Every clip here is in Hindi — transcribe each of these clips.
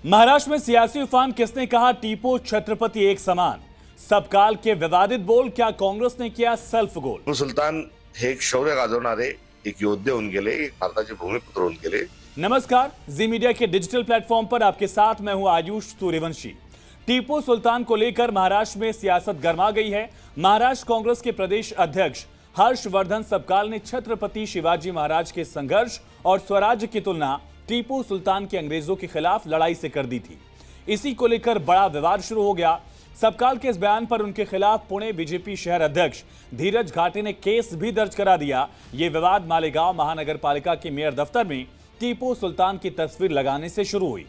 महाराष्ट्र में सियासी उफान, किसने कहा टीपू छत्रपति एक समान? सबकाल के विवादित बोल, क्या काँग्रेस ने किया सेल्फ गोल? टिपू सुलतान हे एक शौर्य गाजवणारे एक योद्धे होऊन गेले, एक भारताचे भूमिपुत्र होऊन गेले। नमस्कार, जी मीडिया के डिजिटल प्लेटफॉर्म पर आपके साथ मैं हूं आयुष सूर्यवंशी। टीपू सुल्तान को लेकर महाराष्ट्र में सियासत गर्मा गई है। महाराष्ट्र कांग्रेस के प्रदेश अध्यक्ष हर्षवर्धन सबकाल ने छत्रपति शिवाजी महाराज के संघर्ष और स्वराज्य की तुलना टीपू सुल्तान के अंग्रेजों के खिलाफ लड़ाई से कर दी थी। इसी को लेकर बड़ा विवाद शुरू हो गया। सबकाल के इस बयान पर उनके खिलाफ पुणे बीजेपी शहर अध्यक्ष धीरज घाटे ने केस भी दर्ज करा दिया। ये विवाद मालेगांव महानगर पालिका के मेयर दफ्तर में टीपू सुल्तान की तस्वीर लगाने से शुरू हुई।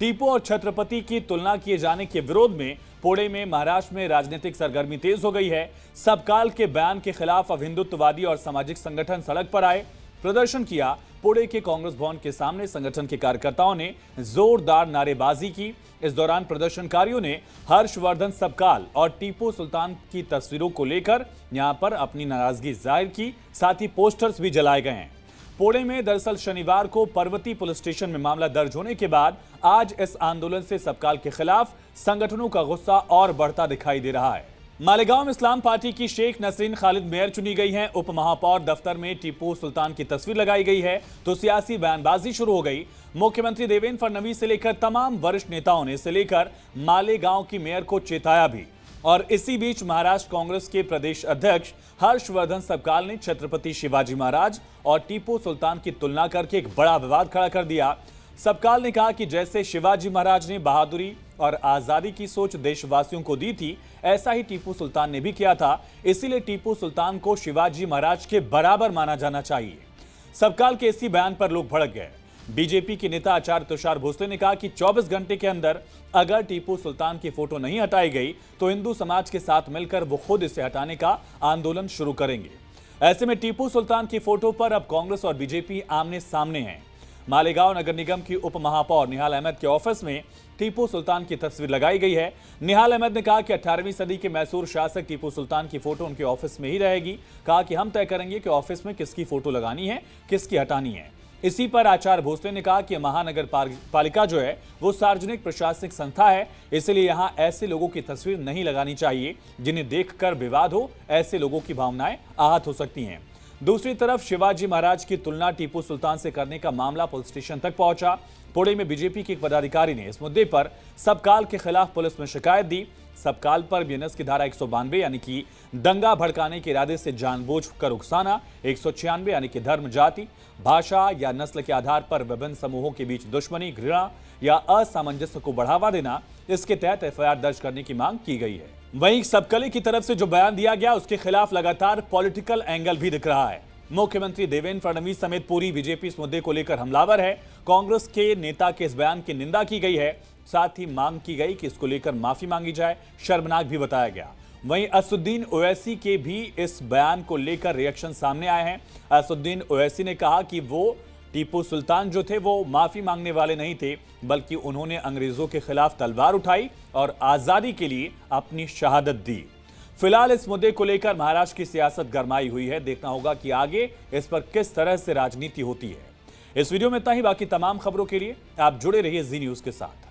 टीपू और छत्रपति की तुलना किए जाने के विरोध में पुणे में महाराष्ट्र में राजनीतिक सरगर्मी तेज हो गई है। सबकाल के बयान के खिलाफ अब हिंदुत्ववादी और सामाजिक संगठन सड़क पर आए, प्रदर्शन किया। पुणे के कांग्रेस भवन के सामने संगठन के कार्यकर्ताओं ने जोरदार नारेबाजी की। इस दौरान प्रदर्शनकारियों ने हर्षवर्धन सबकाल और टीपू सुल्तान की तस्वीरों को लेकर यहां पर अपनी नाराजगी जाहिर की, साथ ही पोस्टर्स भी जलाए गए हैं। पुणे में दरअसल शनिवार को पर्वती पुलिस स्टेशन में मामला दर्ज होने के बाद आज इस आंदोलन से सबकाल के खिलाफ संगठनों का गुस्सा और बढ़ता दिखाई दे रहा है। मालेगांव में इस्लाम पार्टी की शेख नसरीन खालिद मेयर चुनी गई हैं। उप महापौर दफ्तर में टीपू सुल्तान की तस्वीर लगाई गई है तो सियासी बयानबाजी शुरू हो गई। मुख्यमंत्री देवेंद्र फडणवीस से लेकर तमाम वरिष्ठ नेताओं ने इसे लेकर मालेगांव की मेयर को चेताया भी। और इसी बीच महाराष्ट्र कांग्रेस के प्रदेश अध्यक्ष हर्षवर्धन सबकाल ने छत्रपति शिवाजी महाराज और टीपू सुल्तान की तुलना करके एक बड़ा विवाद खड़ा कर दिया। सबकाल ने कहा कि जैसे शिवाजी महाराज ने बहादुरी और आजादी की सोच देशवासियों को दी थी, ऐसा ही टीपू सुल्तान ने भी किया था। इसीलिए टीपू सुल्तान को शिवाजी महाराज के बराबर माना जाना चाहिए। सबकाल के इसी बयान पर लोग भड़क गए। बीजेपी के नेता आचार्य तुषार भोसले ने कहा कि 24 घंटे के अंदर अगर टीपू सुल्तान की फोटो नहीं हटाई गई तो हिंदू समाज के साथ मिलकर वो खुद इसे हटाने का आंदोलन शुरू करेंगे। ऐसे में टीपू सुल्तान की फोटो पर अब कांग्रेस और बीजेपी आमने सामने हैं। मालेगांव नगर निगम की उप महापौर निहाल अहमद के ऑफिस में टीपू सुल्तान की तस्वीर लगाई गई है। निहाल अहमद ने कहा कि 18वीं सदी के मैसूर शासक टीपू सुल्तान की फोटो उनके ऑफिस में ही रहेगी। कहा कि हम तय करेंगे कि ऑफिस में किसकी फोटो लगानी है, किसकी हटानी है। इसी पर आचार्य भोसले ने कहा कि महानगर पालिका जो है वो सार्वजनिक प्रशासनिक संस्था है, इसलिए यहां ऐसे लोगों की तस्वीर नहीं लगानी चाहिए जिन्हें देखकर विवाद हो। ऐसे लोगों की भावनाएं आहत हो सकती हैं। दूसरी तरफ शिवाजी महाराज की तुलना टीपू सुल्तान से करने का मामला पुलिस स्टेशन तक पहुंचा। पुणे में बीजेपी के एक पदाधिकारी ने इस मुद्दे पर सबकाल के खिलाफ पुलिस में शिकायत दी। सबकाल पर बीएनएस की धारा 192 यानी कि दंगा भड़काने के इरादे से जानबूझकर उकसाना, 196 यानी कि धर्म, जाति, भाषा या नस्ल के आधार पर विभिन्न समूहों के बीच दुश्मनी, घृणा या असामंजस्य को बढ़ावा देना, इसके तहत एफआईआर दर्ज करने की मांग की गई है। वहीं सबकली की तरफ से जो बयान दिया गया उसके खिलाफ लगातार पॉलिटिकल एंगल भी दिख रहा है। मुख्यमंत्री देवेंद्र फडणवीस समेत पूरी बीजेपी इस मुद्दे को लेकर हमलावर है। कांग्रेस के नेता के इस बयान की निंदा की गई है, साथ ही मांग की गई कि इसको लेकर माफी मांगी जाए। शर्मनाक भी बताया गया। वहीं असदुद्दीन ओवैसी के भी इस बयान को लेकर रिएक्शन सामने आए हैं। असदुद्दीन ओवैसी ने कहा कि वो टीपू सुल्तान जो थे वो माफी मांगने वाले नहीं थे, बल्कि उन्होंने अंग्रेजों के खिलाफ तलवार उठाई और आजादी के लिए अपनी शहादत दी। फिलहाल इस मुद्दे को लेकर महाराष्ट्र की सियासत गरमाई हुई है। देखना होगा कि आगे इस पर किस तरह से राजनीति होती है। इस वीडियो में इतना ही। बाकी तमाम खबरों के लिए आप जुड़े रहिए जी न्यूज़ के साथ।